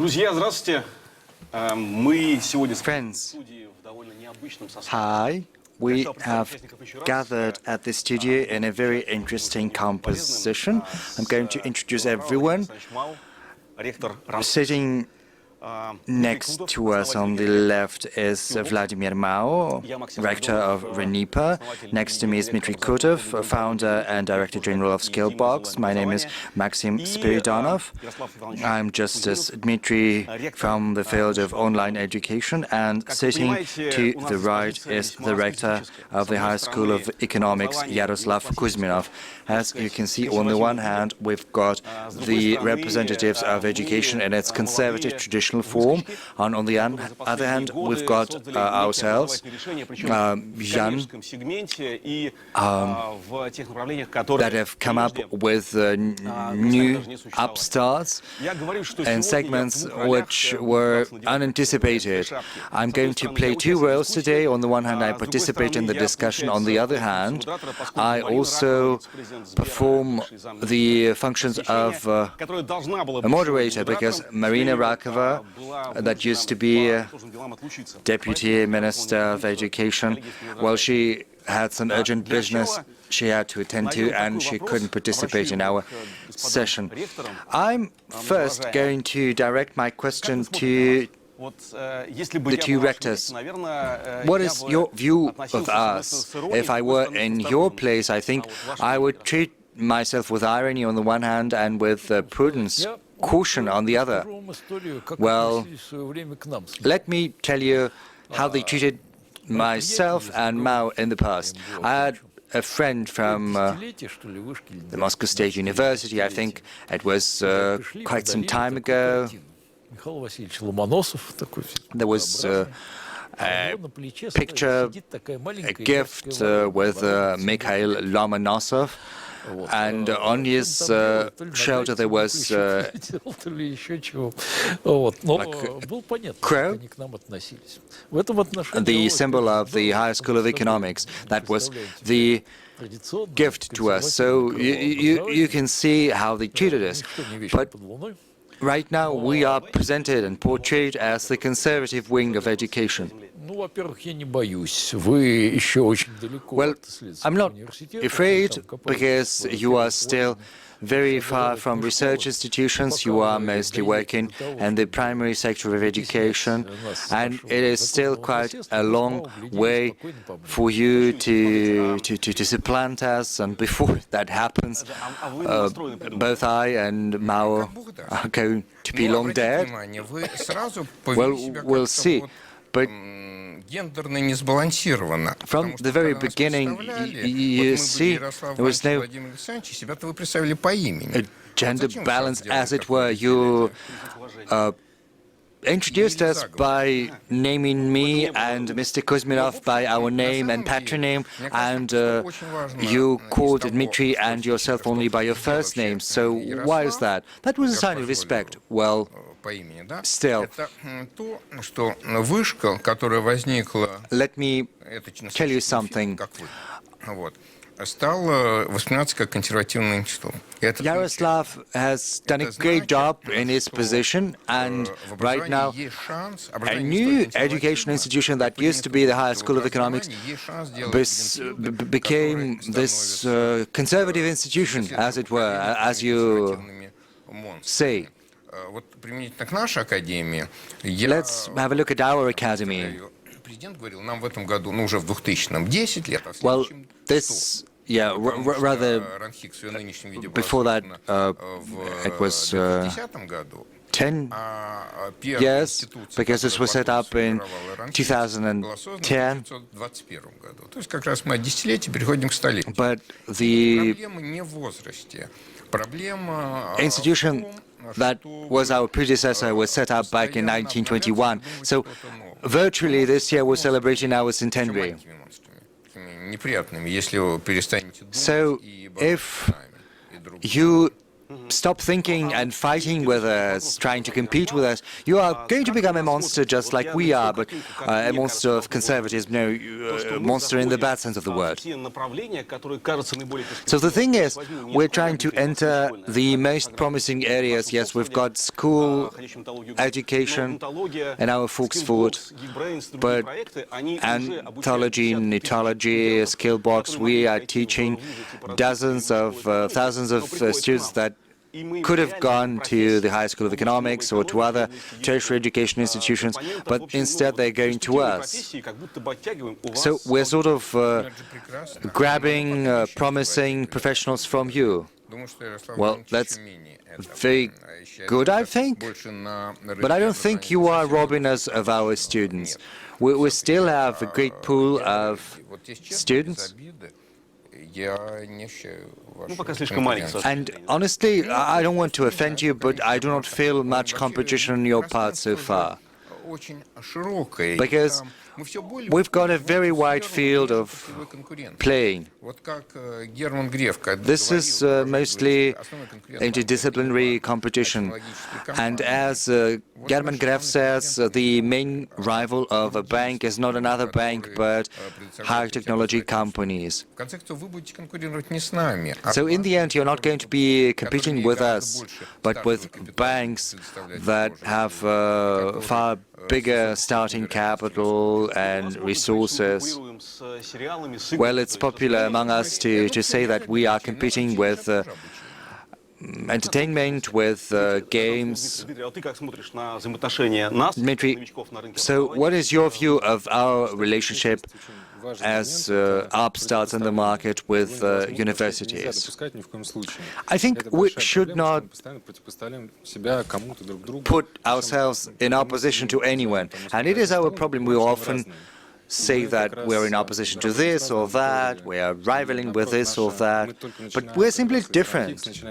Друзья, здравствуйте. Мы сегодня в Friends, студии в довольно необычном составе. hi. We have gathered at the studio in a very interesting composition. I'm going to introduce everyone. Sitting next to us on the left is Vladimir Mao, Rector of RANEPA. Next to me is Dmitry Krutov, founder and Director General of Skillbox. My name is Maxim Spiridonov. I'm Justice Dmitry from the field of online education, and sitting to the right is the Rector of the High School of Economics, Yaroslav Kuzminov. As you can see, on the one hand, we've got the representatives of education in its conservative traditional form, and on the other hand, we've got ourselves, young, that have come up with new upstarts in segments which were unanticipated. I'm going to play two roles today. On the one hand, I participate in the discussion. On the other hand, I also perform the functions of a moderator, because Marina Rakova, that used to be Deputy Minister of Education, well, she had some urgent business she had to attend to, and she couldn't participate in our session. I'm first going to direct my question to the two rectors. What is your view of us? If I were in your place, I think I would treat myself with irony on the one hand and with prudence, caution on the other. Well, let me tell you how they treated myself and Mao in the past. I had a friend from the Moscow State University. I think it was quite some time ago. There was a picture, a gift with Mikhail Lomonosov, and on his shoulder there was like a crow, the symbol of the High School of Economics. That was the gift to us. So you can see how they treated us. But right now we are presented and portrayed as the conservative wing of education. Well, I'm not afraid, because you are still very far from research institutions. You are mostly working in the primary sector of education, and it is still quite a long way for you to supplant us. And before that happens, both I and Mao are going to be long dead. Well, we'll see. But from the very beginning, you see, there was no gender balance, as it were. You introduced us by naming me and Mr. Kuzminov by our name and patronym, and you called Dmitry and yourself only by your first name. So why is that? That was a sign of respect. Well, still, let me tell you something. Yaroslav has done a great job in his position, and right now a new education institution that used to be the High School of Economics became this conservative institution, as it were, as you say. Let's have a look at our academy. Well, this, yeah, rather, before that, it was 10 years, because this was set up in 2010. But the institution that was our predecessor was set up back in 1921. So virtually this year we're celebrating our centenary. So if you stop thinking and fighting with us, trying to compete with us, you are going to become a monster just like we are, but a monster of conservatism, no, a monster in the bad sense of the word. So the thing is, we're trying to enter the most promising areas. Yes, we've got school, education, and our Volksfood, but Anthology, Netology, Skillbox, we are teaching dozens of thousands of students that could have gone to the High School of Economics or to other tertiary education institutions, but instead they're going to us. So we're sort of grabbing promising professionals from you. Well, that's very good, I think, but I don't think you are robbing us of our students. We still have a great pool of students. And honestly, I don't want to offend you, but I do not feel much competition on your part so far. Because we've got a very wide field of playing. This is mostly interdisciplinary competition. And as German Gref says, the main rival of a bank is not another bank, but high technology companies. So in the end, you're not going to be competing with us, but with banks that have far bigger starting capital and resources. Well, it's popular among us to say that we are competing with entertainment, with games. Dmitry, so what is your view of our relationship as upstarts in the market with universities? I think we should not put ourselves in opposition to anyone, and it is our problem. We often say that we're in opposition to this or that, we are rivaling with this or that, but we're simply different.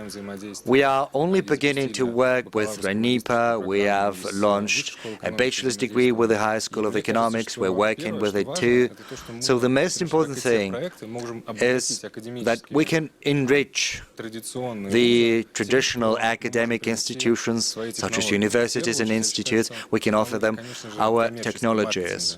We are only beginning to work with RANEPA. We have launched a bachelor's degree with the High School of Economics. We're working with it too. So the most important thing is that we can enrich the traditional academic institutions, such as universities and institutes. We can offer them our technologies.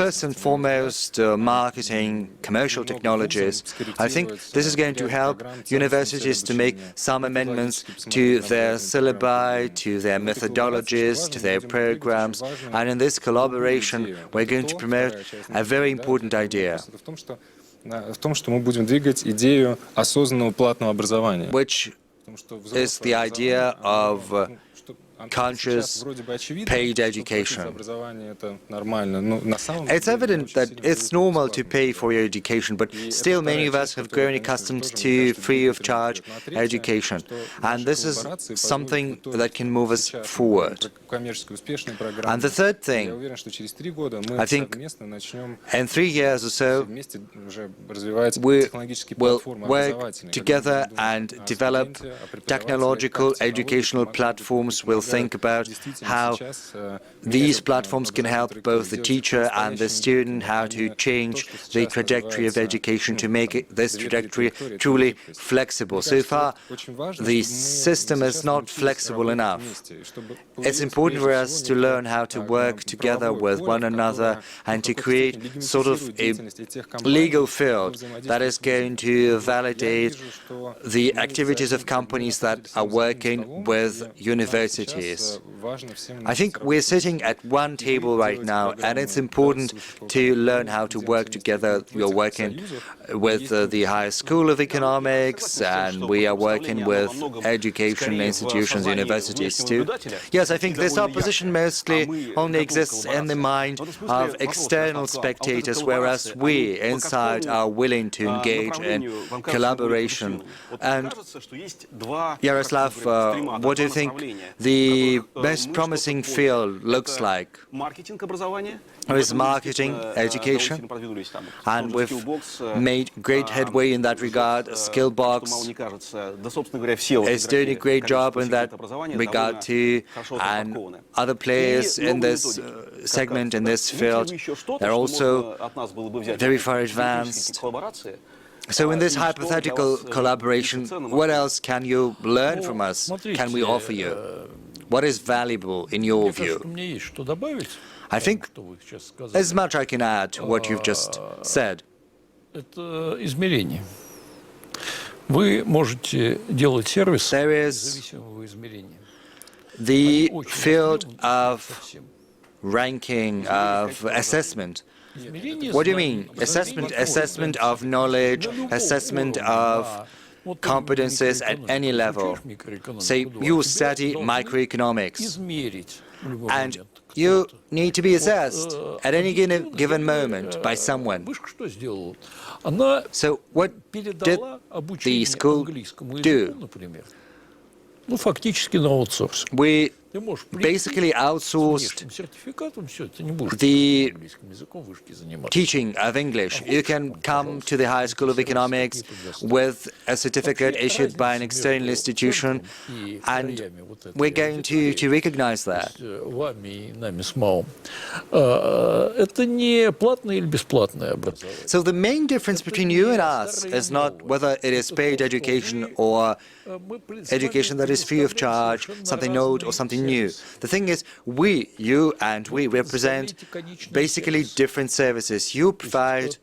First and foremost, marketing, commercial technologies. I think this is going to help universities to make some amendments to their syllabi, to their methodologies, to their programs. And in this collaboration, we're going to promote a very important idea, which is the idea of conscious paid education. It's evident that it's normal to pay for your education, but still many of us have grown accustomed to free-of-charge education. And this is something that can move us forward. And the third thing, I think in 3 years or so, we will work together and develop technological educational platforms. We'll think about how these platforms can help both the teacher and the student, how to change the trajectory of education to make this trajectory truly flexible. So far, the system is not flexible enough. It's important for us to learn how to work together with one another and to create sort of a legal field that is going to validate the activities of companies that are working with universities. I think we're sitting at one table right now, and it's important to learn how to work together. We're working with the High School of Economics, and we are working with education institutions, universities too. Yes, I think this opposition mostly only exists in the mind of external spectators, whereas we inside are willing to engage in collaboration. And Yaroslav, what do you think the most promising field looks like? There is marketing, education, and we've made great headway in that regard. Skillbox is doing a great job in that regard too, and other players in this segment, in this field, they're also very far advanced. So in this hypothetical collaboration, what else can you learn from us? Can we offer you? What is valuable in your view? I think as much I can add to what you've just said. There is the field of ranking, of assessment. What do you mean? Assessment of knowledge, assessment of competences at any level. Say you study microeconomics, and you need to be assessed at any given moment by someone. So what did the school do? We basically outsourced the teaching of English. You can come to the High School of Economics with a certificate issued by an external institution, and we're going to recognize that. So the main difference between you and us is not whether it is paid education or education that is free of charge, something old or something new. The thing is, you and we represent basically different services. You provide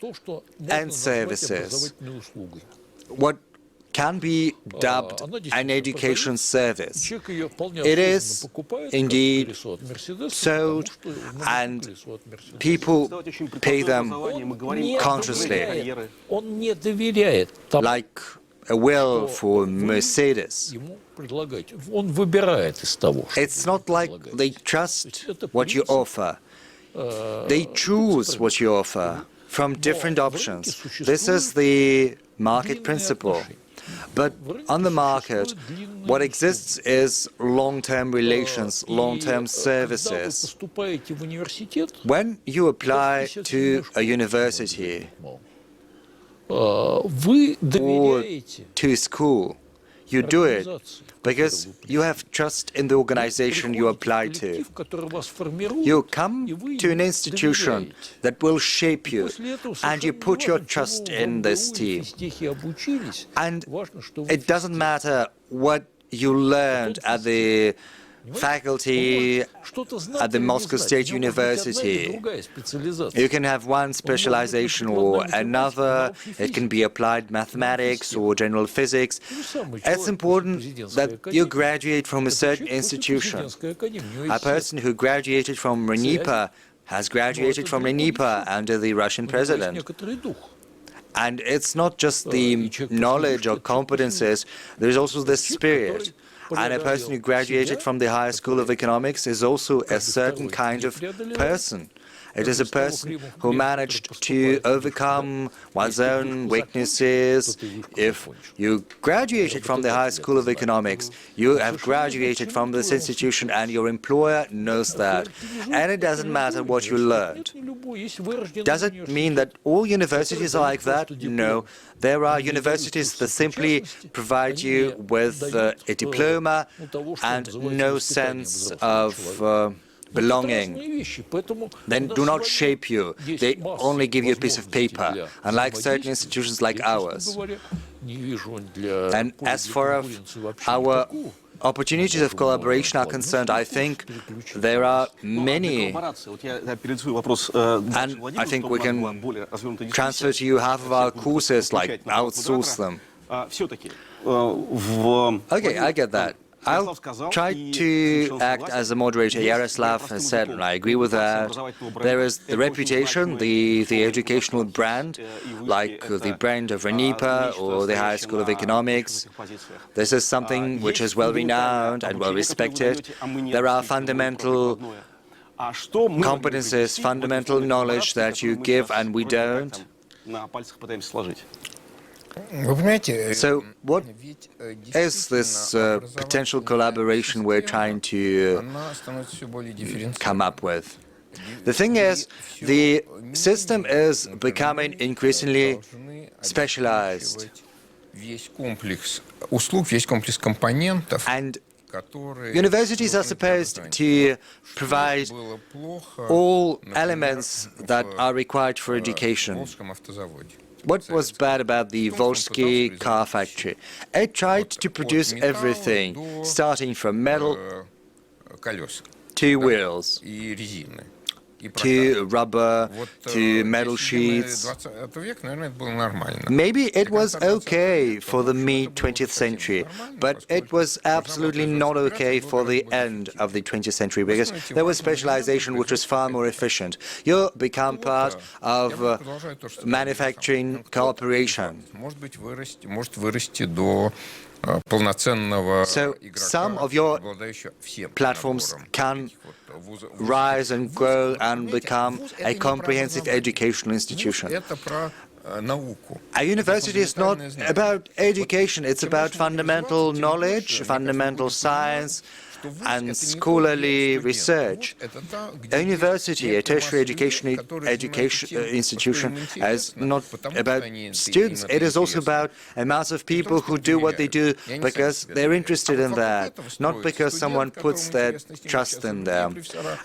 end services. What can be dubbed an education service. It is indeed sold, and people pay them consciously, like a will for Mercedes. It's not like they trust what you offer. They choose what you offer from different options. This is the market principle. But on the market, what exists is long-term relations, long-term services. When you apply to a university or to school, you do it because you have trust in the organization you apply to. You come to an institution that will shape you, and you put your trust in this team. And it doesn't matter what you learned at the faculty at the Moscow State University. You can have one specialization or another. It can be applied mathematics or general physics. It's important that you graduate from a certain institution. A person who graduated from RANEPA has graduated from RANEPA under the Russian president. And it's not just the knowledge or competences, there's also the spirit. And a person who graduated from the High School of Economics is also a certain kind of person. It is a person who managed to overcome one's own weaknesses. If you graduated from the High School of Economics, you have graduated from this institution, and your employer knows that. And it doesn't matter what you learned. Does it mean that all universities are like that? No. There are universities that simply provide you with a diploma and no sense of belonging. Then do not shape you. They only give you a piece of paper, unlike certain institutions like ours. And as far as our opportunities of collaboration are concerned, I think there are many, and I think we can transfer to you half of our courses, like outsource them. Okay, I get that. I'll try to act as a moderator. Yaroslav has said, and I agree with that. There is the reputation, the educational brand, like the brand of RANEPA or the High School of Economics. This is something which is well-renowned and well-respected. There are fundamental competences, fundamental knowledge that you give and we don't. So what is this potential collaboration we're trying to come up with? The thing is, the system is becoming increasingly specialized. And universities are supposed to provide all elements that are required for education. What was bad about the Volsky car factory? It tried to produce everything, starting from metal to wheels, to rubber, to metal sheets. Maybe it was okay for the mid-20th century, but it was absolutely not okay for the end of the 20th century, because there was specialization which was far more efficient. You become part of manufacturing cooperation. So some of your platforms can rise and grow and become a comprehensive educational institution. A university is not about education, it's about fundamental knowledge, fundamental science, and scholarly research. A university, a tertiary education institution, is not about students. It is also about a mass of people who do what they do because they're interested in that, not because someone puts their trust in them.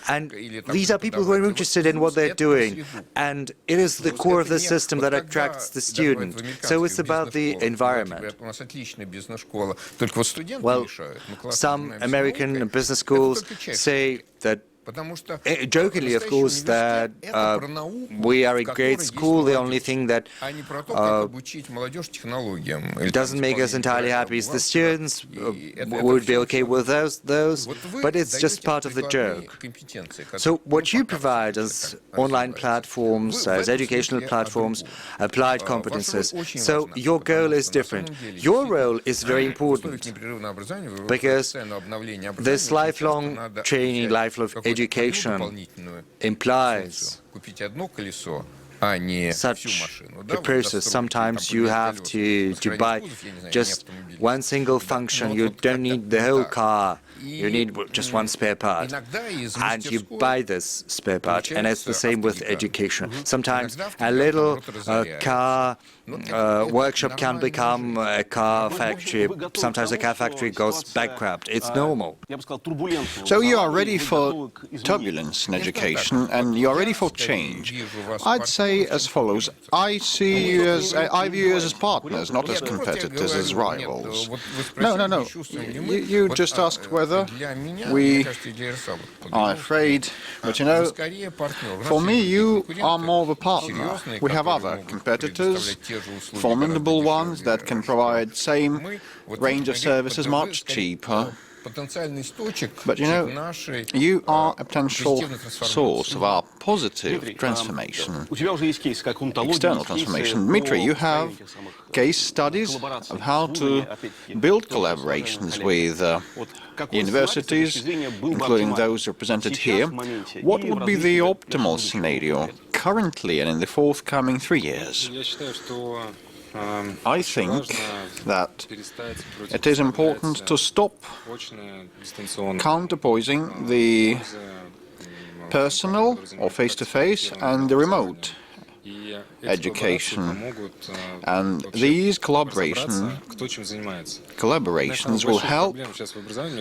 And these are people who are interested in what they're doing, and it is the core of the system that attracts the student. So it's about the environment. Well, some American business schools say that, jokingly of course, that we are a great school. The only thing that doesn't make us entirely happy is the students. Would be okay with those, but it's just part of the joke. So what you provide as online platforms, as educational platforms, applied competences, so your goal is different. Your role is very important, because this lifelong training, lifelong education implies such a process. Sometimes you have to buy just one single function. You don't need the whole car. You need just one spare part, and you buy this spare part. And it's the same with education. Sometimes a little car workshop can become a car factory. Sometimes a car factory goes bankrupt. It's normal. So you are ready for turbulence in education, and you are ready for change. I'd say as follows: I view you as partners, not as competitors, as rivals. No. You just asked whether we are afraid, but you know, for me, you are more of a partner. We have other competitors, formidable ones that can provide same range of services much cheaper. But you know, you are a potential source of our positive transformation, external transformation. Dmitry, you have case studies of how to build collaborations with universities, including those represented here. What would be the optimal scenario currently and in the forthcoming 3 years? I think that it is important to stop counterposing the personal or face-to-face and the remote education, and these collaborations will help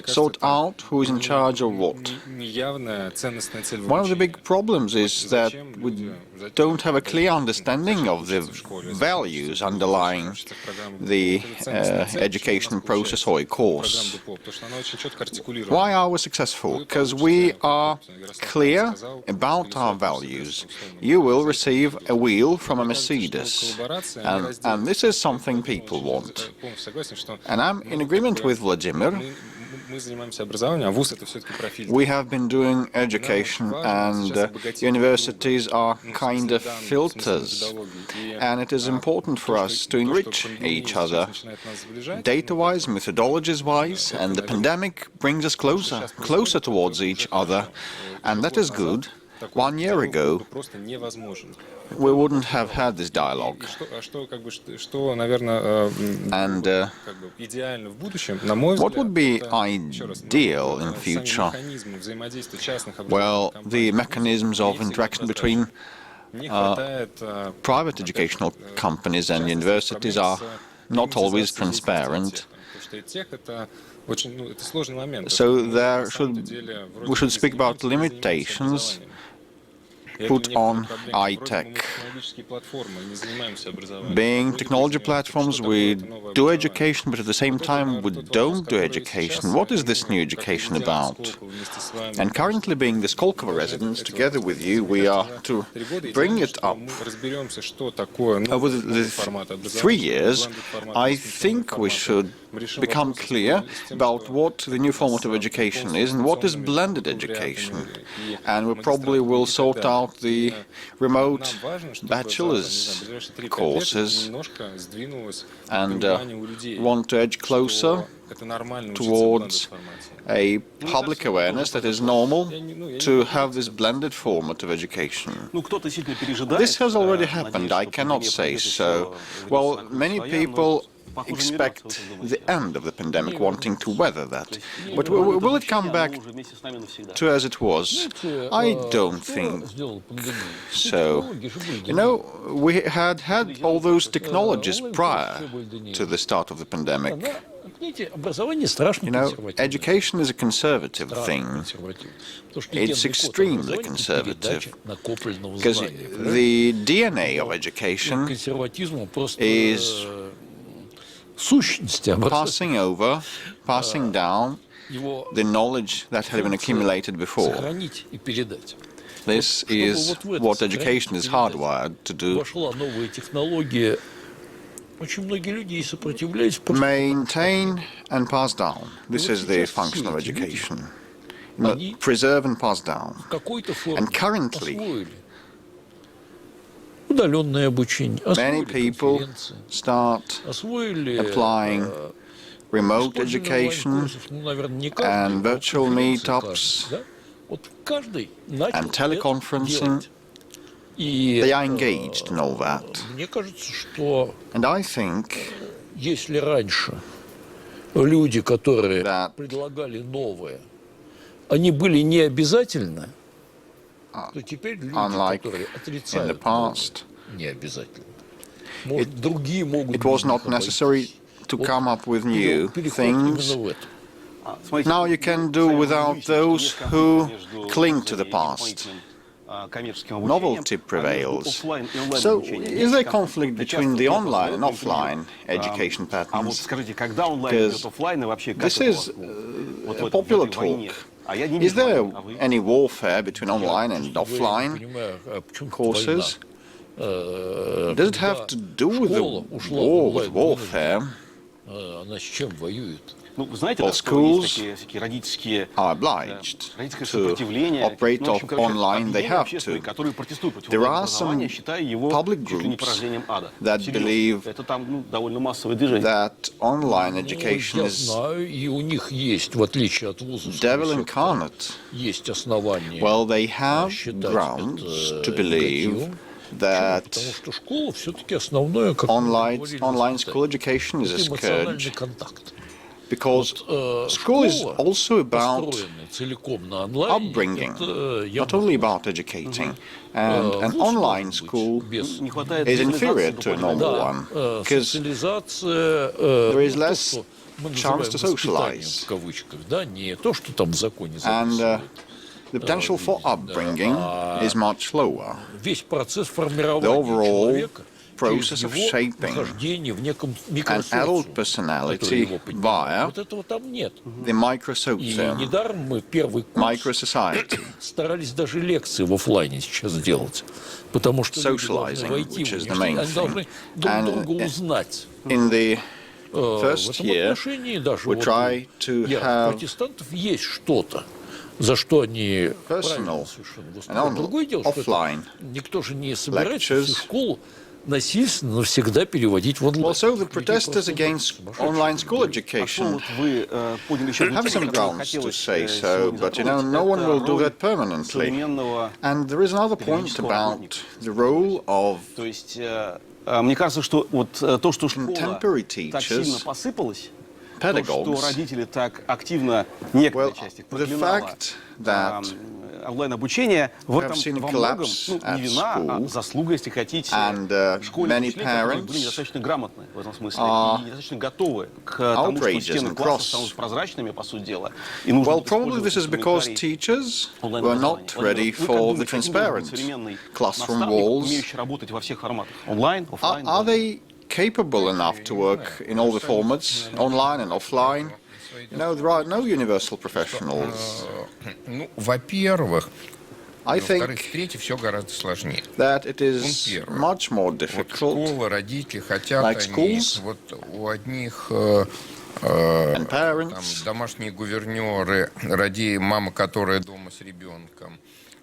sort out who is in charge of what. One of the big problems is that we don't have a clear understanding of the values underlying the education process or a course. Why are we successful? Because we are clear about our values. You will receive a wheel from a Mercedes, and this is something people want. And I'm in agreement with Vladimir. We have been doing education, and universities are kind of filters, and it is important for us to enrich each other, data-wise, methodologies-wise, and the pandemic brings us closer towards each other, and that is good. 1 year ago, we wouldn't have had this dialogue. And what would be ideal in future? Well, the mechanisms of interaction between private educational companies and universities are not always transparent. So we should speak about limitations. put on eye-tech. Being technology platforms, we do education, but at the same time we don't do education. What is this new education about? And currently, being the Skolkovo residents, together with you, we are to bring it up. Over the 3 years, I think we should become clear about what the new format of education is and what is blended education. And we probably will sort out the remote bachelor's courses and want to edge closer towards a public awareness that is normal to have this blended format of education. This has already happened, I cannot say so. Well, many people expect the end of the pandemic, wanting to weather that. But will it come back to as it was? I don't think so. You know, we had all those technologies prior to the start of the pandemic. You know, education is a conservative thing. It's extremely conservative, because the DNA of education is passing down the knowledge that had been accumulated before. This is what education is hardwired to do. Maintain and pass down. This is the function of education. Preserve and pass down. And currently, many people start applying remote education and virtual meetups and teleconferencing. They are engaged in all that. And I think that unlike in the past, it was not necessary to come up with new things. Now you can do without those who cling to the past. Novelty prevails. So, is there a conflict between the online and offline education patterns? Because this is popular talk. Is there any warfare between online and offline courses? Does it have to do with the war, with warfare? Well, schools are obliged to operate online, they have to. There are some public groups that believe that online education is devil incarnate. Well, they have grounds to believe that online school education is a scourge, because school is also about upbringing, not only about educating. And an online school is inferior to a normal one, because there is less chance to socialize. And the potential for upbringing is much lower. The overall process of shaping an adult personality via the micro-society, socializing, which is the main thing. And in the first year, we try to have personal and offline lectures. Also, the protesters against online school education have some grounds to say so, but you know, no one will do that permanently. And there is another point about the role of contemporary teachers, pedagogues. Well, the fact that онлайн-обучения, в этом seen a во многом, collapse не at вина, а school, заслуга, если хотите, and школьных many учителей, которые были parents недостаточно грамотны в этом смысле are и недостаточно готовы к тому, что outrageous стены and класса cross. станут прозрачными, по сути дела. И нужно Well, будет probably this is because инструментарий teachers were онлайн-образования. not ready Владимир, вы как for the думаете, каким должен быть transparent современный classroom наставник, walls. умеющий работать во всех форматах? Онлайн, офлайн? Are they capable enough to work in all the formats, online and offline? You know, there are no universal professionals. Ну, во-первых, I во-вторых, think в-третьих, все гораздо сложнее. that it is much more Вот difficult, школа, родители хотят, like они, schools вот у одних and там, parents. домашние гувернеры, мама, которая дома с ребенком.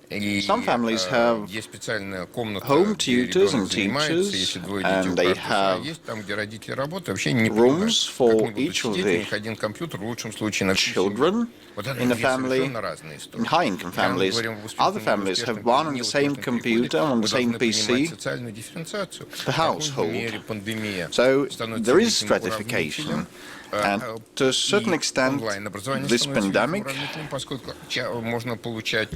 И Some families have есть специальная комната, home где tutors ребенок and занимается, teachers, если двое детей and у they каждого have есть, там, где родители работают, вообще не rooms понимают, for как они будут each of сидеть, у the них один компьютер, в лучшем случае на всю children семью. Вот это in a две family. совершенно разные In истории. high-income Когда мы families, говорим об other успешном families неуспешном have one and the неуспешном same переходе, computer on мы the same должны понимать PC. социальную дифференциацию. The В какой household. мере пандемия So становится there is великим stratification, уравнителем, and to a certain и extent, онлайн-образование this становится великим pandemic уравнителем, поскольку можно получать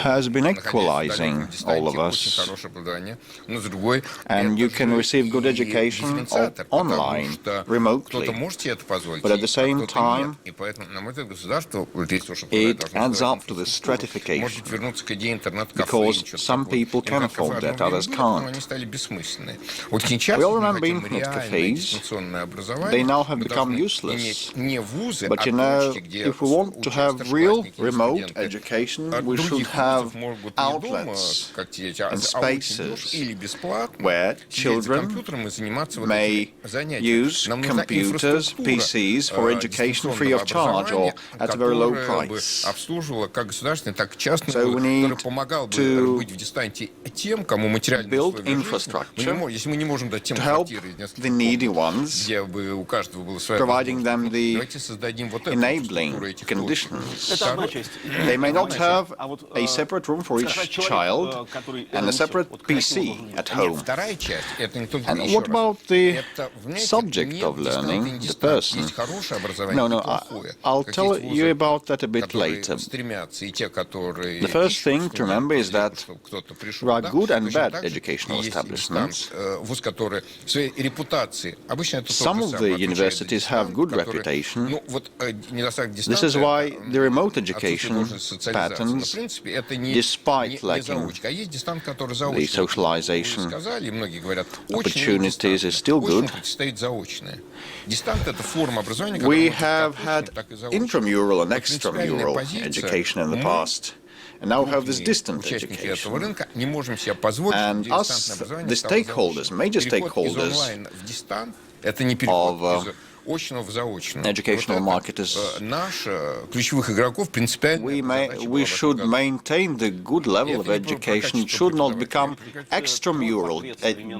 has been находясь equalizing далеко в all of дистанции, очень us. хорошее образование, но с другой And you это can же receive good и education дифференциатор, потому online, что remotely. кто-то может себе это позволить, But at the same а кто-то time, нет. И поэтому, на мой взгляд, государство, вот здесь то, что it должно adds создавать up to this инфраструктуру, stratification, может вернуться к идее интернет-кафе because или что-то some такое. people can Интернет-кафе afford одно that, время others были, но can't. они стали бессмысленны. Вот сейчас, We all если мы remember хотим internet реальное cafes. дистанционное образование, They now have мы become должны useless. иметь не вузы, But а you know, точки, где if we want to have real старшеклассники и remote студенты education, от we should других have вузов могут не дома, outlets как те эти, а and очень дешево spaces или бесплатно where сидеть за children компьютером и заниматься вот may этими занятиями. use Нам нужна computers, инфраструктура PCs for education free of charge or at a very low которая бы price. обслуживала как государственные, так и частные So we вузы, need которая помогала бы to быть в дистанции тем, кому материальные build условия жизни, infrastructure если мы не можем дать тем to help квартиры из нескольких the needy комнат, ones, где бы у каждого была своя providing возможность, them the давайте создадим вот эту enabling инфраструктуру этих conditions. Это одна часть. They may not have А вот, a separate room for each сказать человек, child который and a это separate несет, вот красиво PC должен быть. at Нет, home. вторая часть, это не только And еще what раз. about the Это, знаете, subject нет of дистанции, learning, не the дистанции. person? Есть хорошее образование No, и no, плохое. I'll Как tell есть вузы, you about that a bit которые later. стремятся, и те, которые The first ищут thing to студентов, remember is that чтобы кто-то пришел, there are да, good and точно bad так же educational есть establishments. вуз, который в своей репутации, обычно это Some тот of же the самый, отвечает за universities have дистант, good который, reputation. ну, вот, недостаток This дистанции, is why the remote отсутствие education должной социализации. Но, в patterns, принципе, это не despite не lacking заочка, а есть дистант, который the заочный. socialization Вы сказали, и многие говорят, очное opportunities и is still дистант. good. Очному предстоит заочное. Дистант — это форма образования, We которая have может как had очным, так и заочным. intramural and Вот принципиальная extramural позиция. education in the Мы, past, and now have this крупные distant участники этого education. рынка, не можем себе позволить, And чтобы us, дистанционное образование the стало stakeholders, заочным. major Переход из stakeholders онлайн в дистант — это не переход of, из очного в заочное. educational Вот это, marketers. наш ключевых игроков принципиальная задача была We в этом should году. maintain the good level of education. It should not become extramural.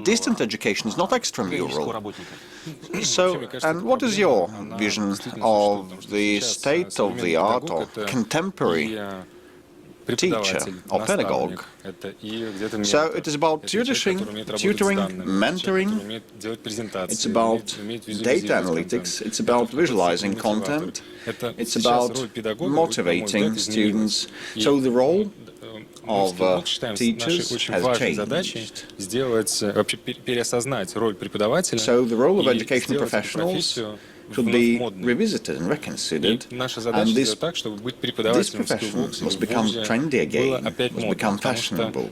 Distant education is not extramural. So, and what is your vision of the state of the art or contemporary teacher or pedagogue? So it is about tutoring, mentoring, it's about data analytics, it's about visualizing content, it's about motivating students. So the role of teachers has changed. So the role of educational professionals should be revisited and reconsidered, and this profession must become trendy again, must become fashionable.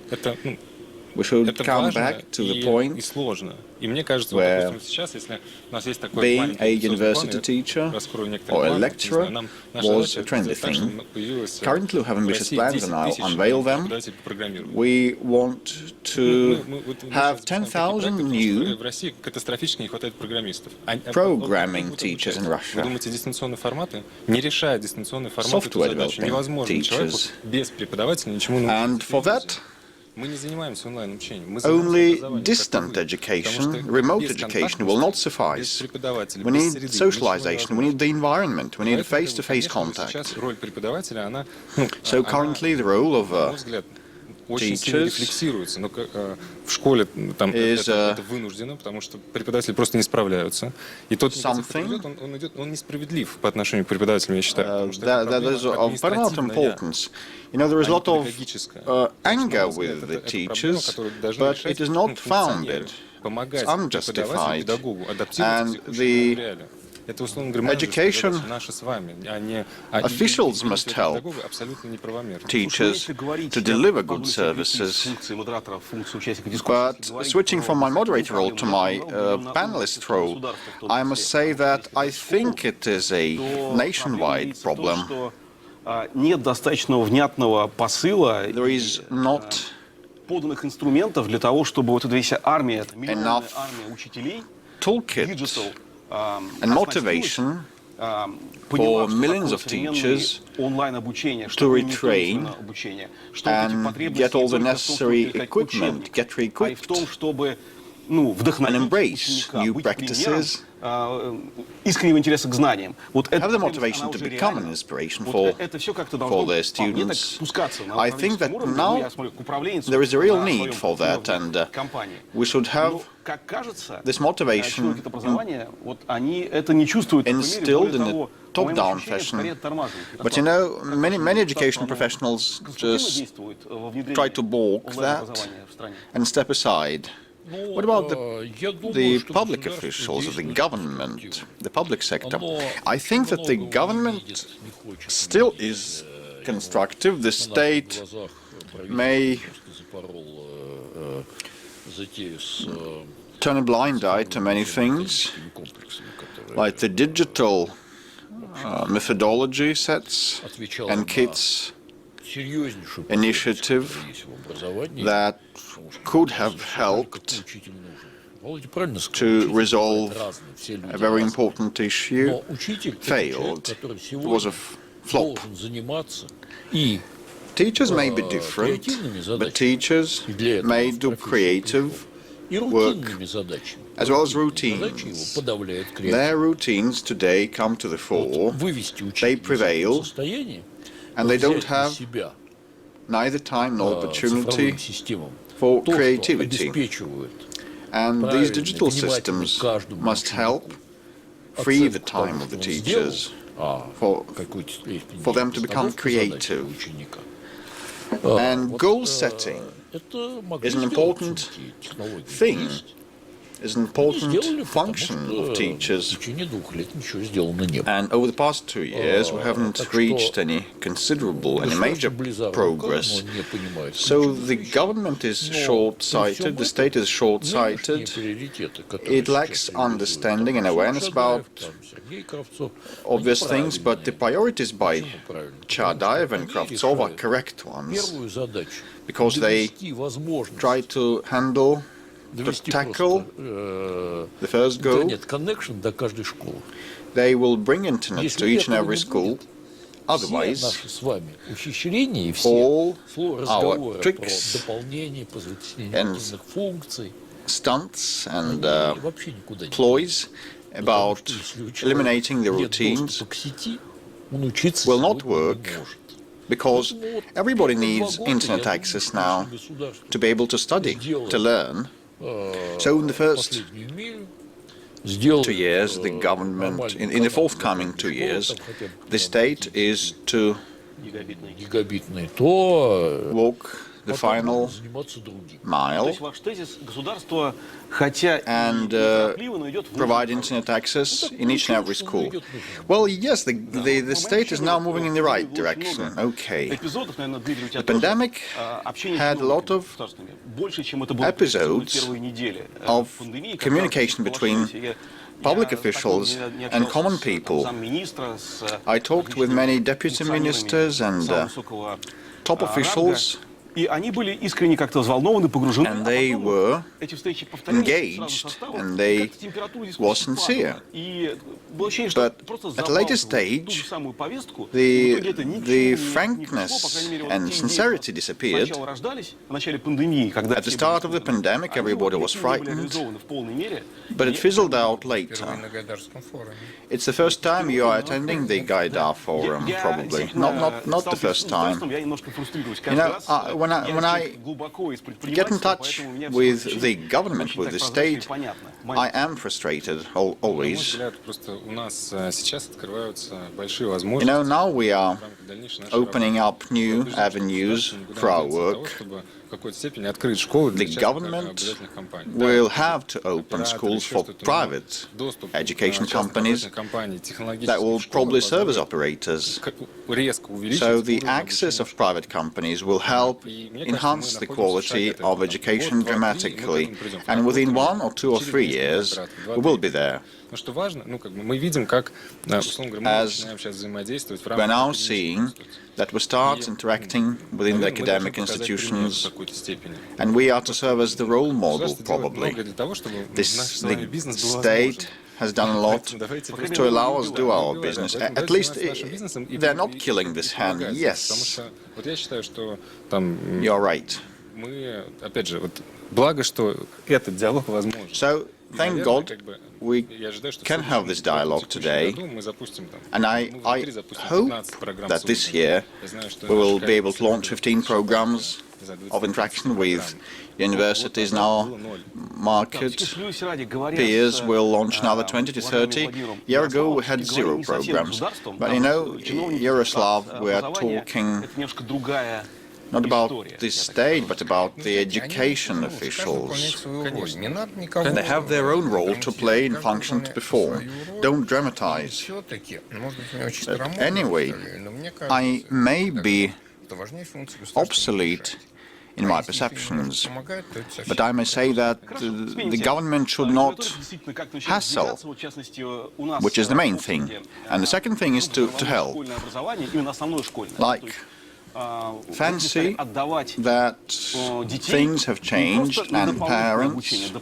We should come back to the point where being a university teacher or a lecturer was a trendy thing. Currently we have ambitious plans and I'll unveil them. We want to have 10,000 new programming teachers in Russia, software developing teachers, and for that only distant education, remote education will not suffice. We need socialization, we need the environment, we need face-to-face contact. So currently the role of очень сильно teachers рефлексируется, но в школе там is, это вынуждено, потому что преподаватели просто не справляются. И тот инициатив, который something идет, он несправедлив по отношению к преподавателям, я считаю. Потому что это that is of paramount importance. You know, there is a lot of anger with the teachers, but it is not founded. It's unjustified. And the education officials must help teachers to deliver good services. But switching from my moderator role to my panelist role, I must say that I think it is a nationwide problem. Нет достаточного внятного посыла, There is not поданных инструментов для того, чтобы вот эта вся армия, эта миллионная армия учителей, toolkit and motivation for millions of teachers to retrain and get all the necessary equipment, get re-equipped, and embrace new practices, искреннего интереса к знаниям. have the motivation to become an inspiration for their students. I think that now there is a real need for that, and we should have this motivation instilled in a top-down fashion. But you know, many education professionals just try to balk that and step aside. What about the public officials of the government, the public sector? I think that the government still is constructive. The state may turn a blind eye to many things, like the digital methodology sets and kits initiative that could have helped to resolve a very important issue failed. It was a flop. Teachers may be different, but teachers may do creative work as well as routines. Their routines today come to the fore, they prevail, and they don't have neither time nor opportunity for creativity. And these digital systems must help free the time of the teachers for them to become creative. And goal setting is an important thing, is an important function of teachers. And over the past 2 years, we haven't reached any major progress. So the government is short-sighted, the state is short-sighted, it lacks understanding and awareness about obvious things, but the priorities by Chadaev and Kravtsov are correct ones, because they try to tackle the first goal. They will bring internet to each and every school. Otherwise, all our tricks and stunts and ploys about eliminating the routines will not work, because everybody needs internet access now to be able to study, to learn. So in the first 2 years, the government, in the forthcoming 2 years, the state is to walk the final mile and provide internet access in each and every school. Well, yes, the state is now moving in the right direction, okay. The pandemic had a lot of episodes of communication between public officials and common people. I talked with many deputy ministers and top officials, and they were engaged and they were sincere. But at a later stage, the frankness and sincerity disappeared. At the start of the pandemic, everybody was frightened, but it fizzled out later. It's the first time you are attending the Gaidar Forum, probably. Not the first time. You know, when I get in touch with the government, with the state, I am frustrated always. Now we are opening up new avenues for our work. The government will have to open schools for private education companies that will probably serve as operators. So the access of private companies will help enhance the quality of education dramatically. And within 1 or 2 or 3 years, we will be there. As we're now seeing that we start interacting within the academic institutions, and we are to serve as the role model, probably. The state has done a lot to allow us to do our business. At least they're not killing this hand. Yes, you're right. So, thank God we can have this dialogue today, and I hope that this year we will be able to launch 15 programs of interaction with universities in our market. Peers will launch another 20 to 30. A year ago we had 0 programs. But Yaroslav, we are talking not about the state, but about the education officials. They have their own role to play and function to perform. Don't dramatize. But anyway, I may be obsolete in my perceptions, but I may say that the government should not hassle, which is the main thing. And the second thing is to help. Like, fancy that things have changed and parents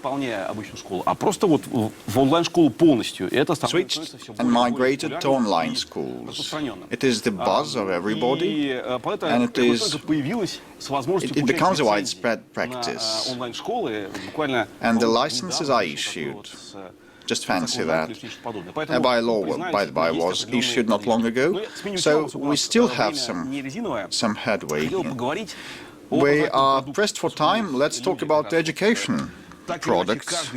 switched and migrated to online schools. It is the buzz of everybody, and it becomes a widespread practice. And the licenses are issued. Just fancy that. A bylaw, by the by, was issued not long ago, so we still have some headway. We are pressed for time. Let's talk about the education products.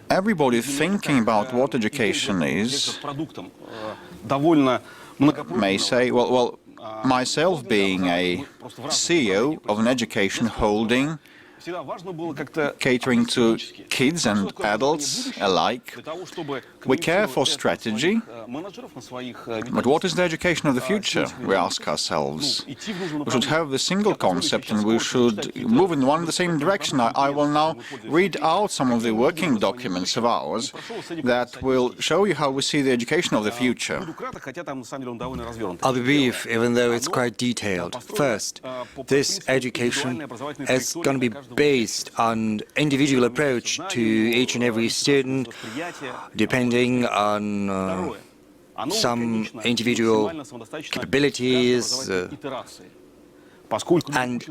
Everybody thinking about what education is may say, well, myself being a CEO of an education holding catering to kids and adults alike. We care for strategy, but what is the education of the future, we ask ourselves. We should have the single concept and we should move in one and the same direction. I will now read out some of the working documents of ours that will show you how we see the education of the future. I'll be brief, even though it's quite detailed. First, this education is going to be based on individual approach to each and every student, depending on some individual capabilities, and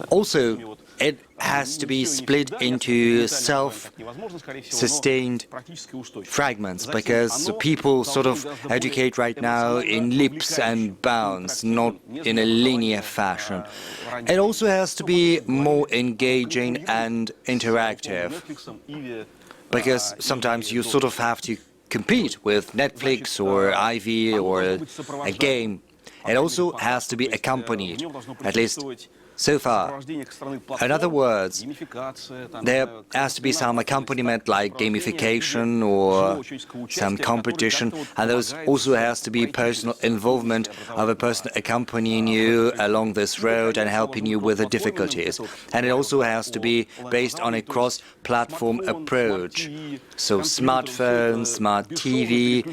also it has to be split into self-sustained fragments, because people sort of educate right now in leaps and bounds, not in a linear fashion. It also has to be more engaging and interactive, because sometimes you sort of have to compete with Netflix or Ivy or a game. It also has to be accompanied, at least so far. In other words, there has to be some accompaniment like gamification or some competition, and there also has to be personal involvement of a person accompanying you along this road and helping you with the difficulties. And it also has to be based on a cross-platform approach. So smartphones, smart TV,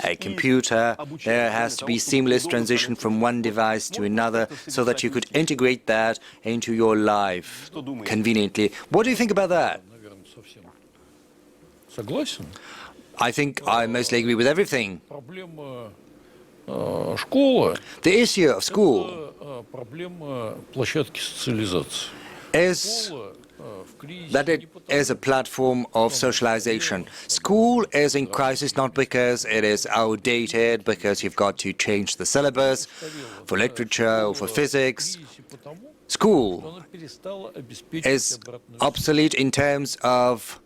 a computer, there has to be seamless transition from one device to another so that you could integrate that into your life conveniently. What do you think about that? I think I mostly agree with everything. The issue of school is that it is a platform of socialization. School is in crisis not because it is outdated, because you've got to change the syllabus for literature or for physics. School is obsolete in terms of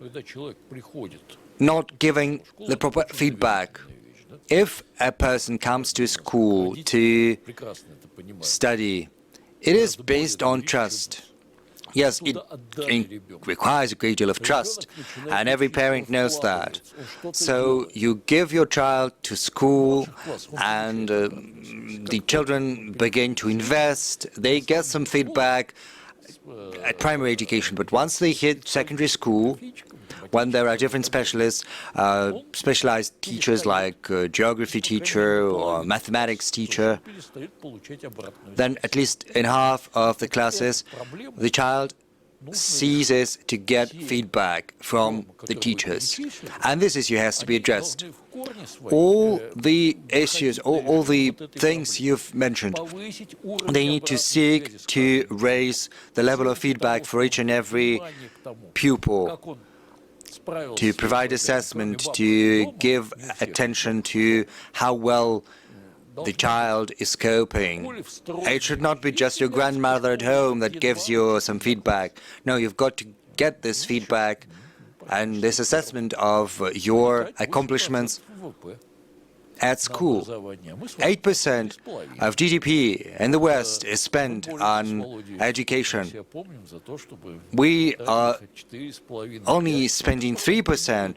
not giving the proper feedback. If a person comes to school to study, it is based on trust. Yes, it requires a great deal of trust, and every parent knows that. So you give your child to school, and the children begin to invest. They get some feedback at primary education, but once they hit secondary school, when there are different specialists, specialized teachers like geography teacher or mathematics teacher, then at least in half of the classes, the child ceases to get feedback from the teachers. And this issue has to be addressed. All the issues, all the things you've mentioned, they need to seek to raise the level of feedback for each and every pupil, to provide assessment, to give attention to how well the child is coping. It should not be just your grandmother at home that gives you some feedback. No, you've got to get this feedback and this assessment of your accomplishments at school. 8% of GDP in the West is spent on education. We are only spending 3%.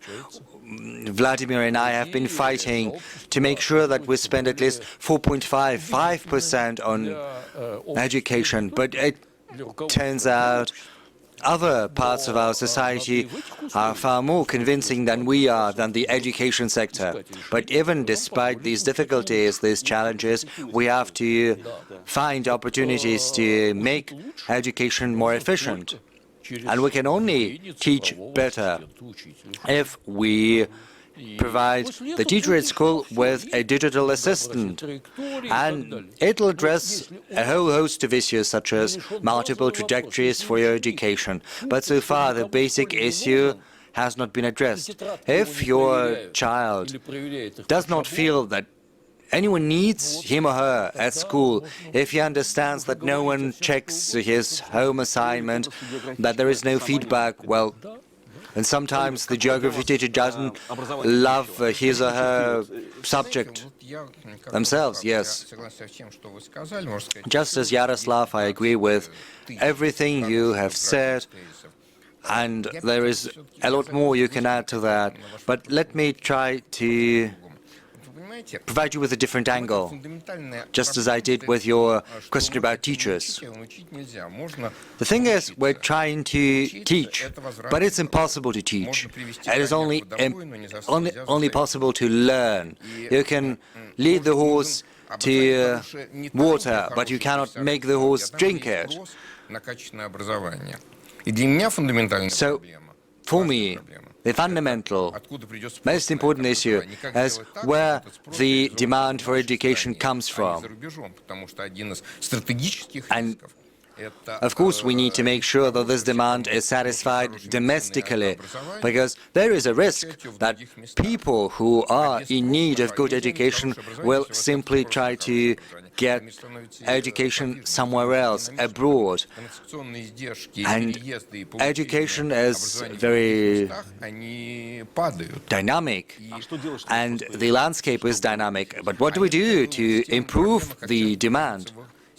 Vladimir and I have been fighting to make sure that we spend at least 4.5% on education, but it turns out other parts of our society are far more convincing than we are, than the education sector. But even despite these difficulties, these challenges, we have to find opportunities to make education more efficient. And we can only teach better if we provide the teacher at school with a digital assistant, and it'll address a whole host of issues such as multiple trajectories for your education. But so far the basic issue has not been addressed. If your child does not feel that anyone needs him or her at school, if he understands that no one checks his home assignment, that there is no feedback, well, and sometimes the geography teacher doesn't love his or her subject themselves, yes. Just as Yaroslav, I agree with everything you have said, and there is a lot more you can add to that. But let me try to provide you with a different angle, just as I did with your question about teachers. The thing is, we're trying to teach, but it's impossible to teach. It is only possible to learn. You can lead the horse to water, but you cannot make the horse drink it. So, for me, the fundamental, most important issue is where the demand for education comes from. And of course, we need to make sure that this demand is satisfied domestically, because there is a risk that people who are in need of good education will simply try to get education somewhere else, abroad. And education is very dynamic, and the landscape is dynamic. But what do we do to improve the demand?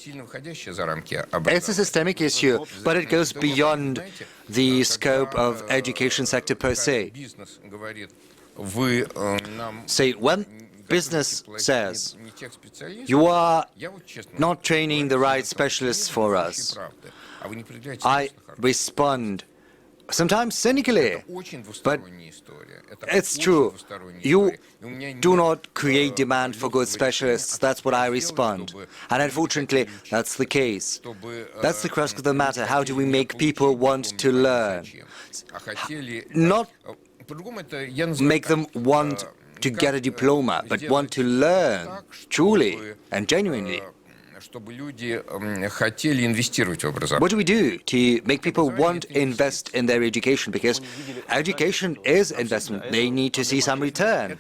It's a systemic issue, but it goes beyond the scope of education sector per se. Say, when business says, you are not training the right specialists for us, I respond, sometimes cynically, but it's true. You do not create demand for good specialists. That's what I respond. And unfortunately, that's the case. That's the crux of the matter. How do we make people want to learn? Not make them want to get a diploma, but want to learn truly and genuinely. чтобы люди хотели инвестировать в образование. What do we do to make people want to invest in their education? Because education is investment. They need to see some return.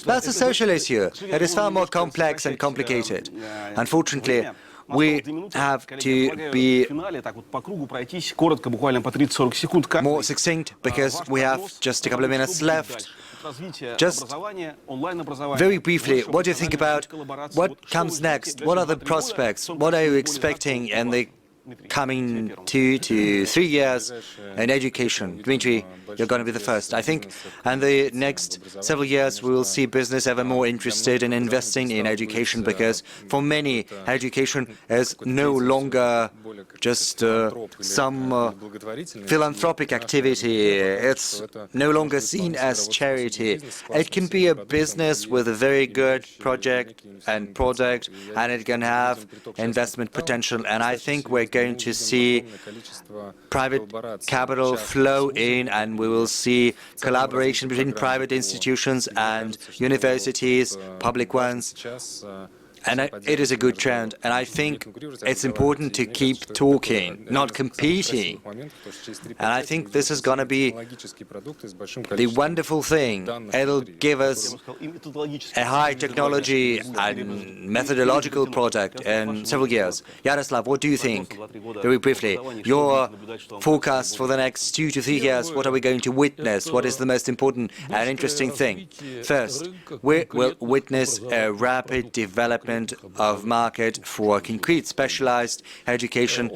That's a social issue. It is far more complex and complicated. Unfortunately, we have to be more succinct because we have just a couple of minutes left. Just very briefly, what do you think about what comes next? What are the prospects? What are you expecting in the coming 2 to 3 years in education? Dmitry, you're going to be the first. I think in the next several years we will see business ever more interested in investing in education because for many, education is no longer just some philanthropic activity. It's no longer seen as charity. It can be a business with a very good project and product, and it can have investment potential. And I think we're going to see private capital flow in, and we will see collaboration between private institutions and universities, public ones. And it is a good trend, and I think it's important to keep talking, not competing. And I think this is going to be the wonderful thing. It'll give us a high technology and methodological product in several years. Yaroslav, what do you think? Very briefly, your forecast for the next 2 to 3 years, what are we going to witness? What is the most important and interesting thing? First, we will witness a rapid development of market for concrete specialized education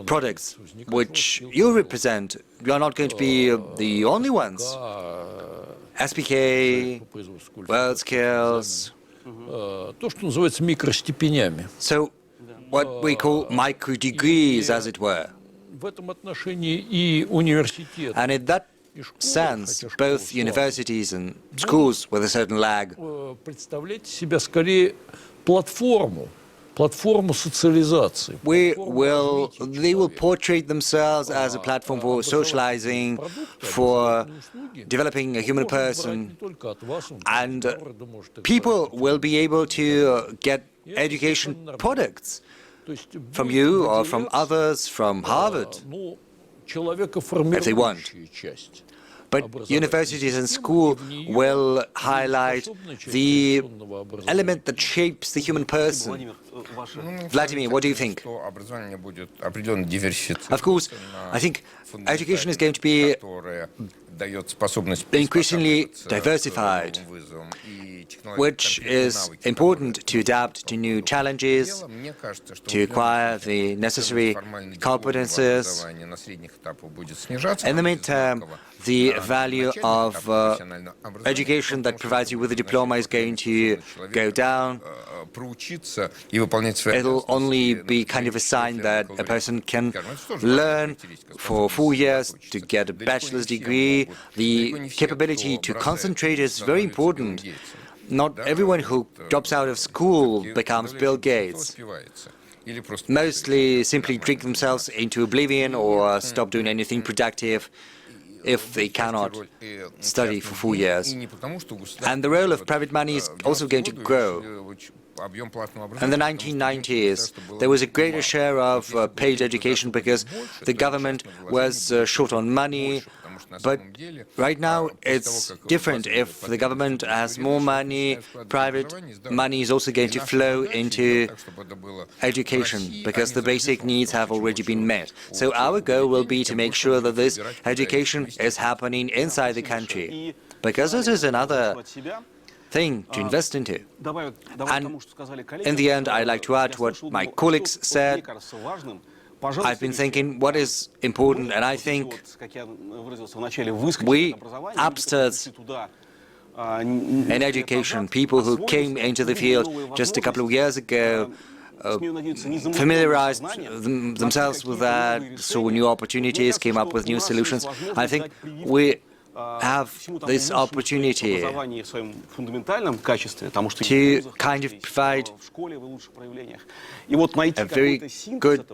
products, which you represent. You are not going to be the only ones. SPK, world skills. So, what we call micro degrees, as it were. And in that sense, both universities and schools with a certain lag they will portray themselves as a platform for socializing, for developing a human person, and people will be able to get education products from you or from others, from Harvard, if they want. But universities and schools will highlight the element that shapes the human person. Vladimir, what do you think? Of course, I think education is going to be increasingly diversified, which is important to adapt to new challenges, to acquire the necessary competences. In the midterm, the value of education that provides you with a diploma is going to go down. It'll only be kind of a sign that a person can learn for 4 years to get a bachelor's degree. The capability to concentrate is very important. Not everyone who drops out of school becomes Bill Gates. Mostly simply drink themselves into oblivion or stop doing anything productive if they cannot study for 4 years. And the role of private money is also going to grow. In the 1990s, there was a greater share of paid education because the government was short on money. But right now, it's different. If the government has more money, private money is also going to flow into education because the basic needs have already been met. So our goal will be to make sure that this education is happening inside the country, because this is another thing to invest into. And in the end, I'd like to add what my colleagues said. I've been thinking what is important, and I think we upstarts in education, people who came into the field just a couple of years ago, familiarized themselves with that, saw new opportunities, came up with new solutions. I think we have this opportunity to kind of provide a very good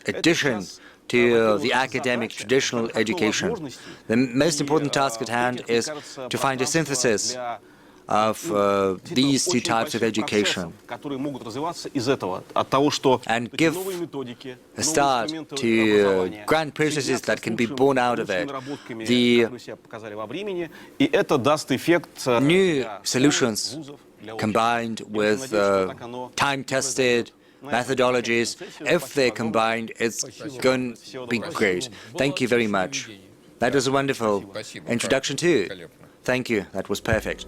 addition to the academic traditional education. The most important task at hand is to find a synthesis of these two types of education and give a start to grand processes that can be born out of it. The new solutions combined with time-tested methodologies, if they're combined, it's going to be great. Thank you very much. That was a wonderful introduction too. Thank you. That was perfect.